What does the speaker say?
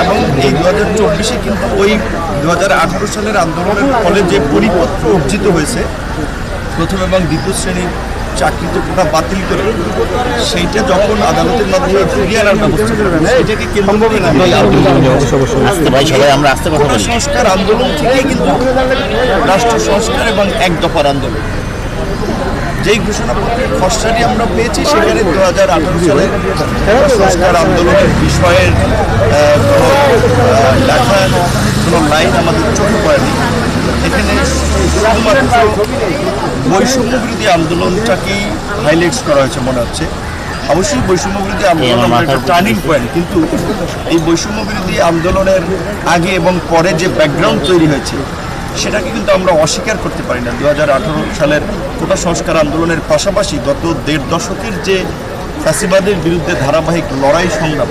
এবং এই 2024-এ কিন্তু ওই 2018 সালের আন্দোলনের ফলে যে পরিপত্র অর্জিত হয়েছে প্রথম এবং দ্বিতীয় শ্রেণীর চাকরিতে কোটা বাতিল করে সেইটা যখন আদালতের মাধ্যমে ফিরিয়ে আনার ব্যবস্থা করা এটাকে কোটা সংস্কার আন্দোলন থেকেই কিন্তু রাষ্ট্র সংস্কার এবং এক দফার আন্দোলন যেই ঘোষণাপত্রের খসড়াটি আমরা পেয়েছি সেখানে 2018 সালের সংস্কার আন্দোলনের বিষয়ের লেখা কোনো লাইন আমাদের চোখে পড়েনি। এখানে শুধুমাত্র বৈষম্য বিরোধী আন্দোলনটাকেই হাইলাইটস করা হয়েছে মনে হচ্ছে। অবশ্যই বৈষম্য বিরোধী আন্দোলন একটা টার্নিং পয়েন্ট, কিন্তু এই বৈষম্য বিরোধী আন্দোলনের আগে এবং পরে যে ব্যাকগ্রাউন্ড তৈরি হয়েছে সেটাকে কিন্তু আমরা অস্বীকার করতে পারি না। 2018 সালের কোটা সংস্কার আন্দোলনের পাশাপাশি গত 1.5 দশকের যে ফ্যাসিবাদের বিরুদ্ধে ধারাবাহিক লড়াই সংগ্রাম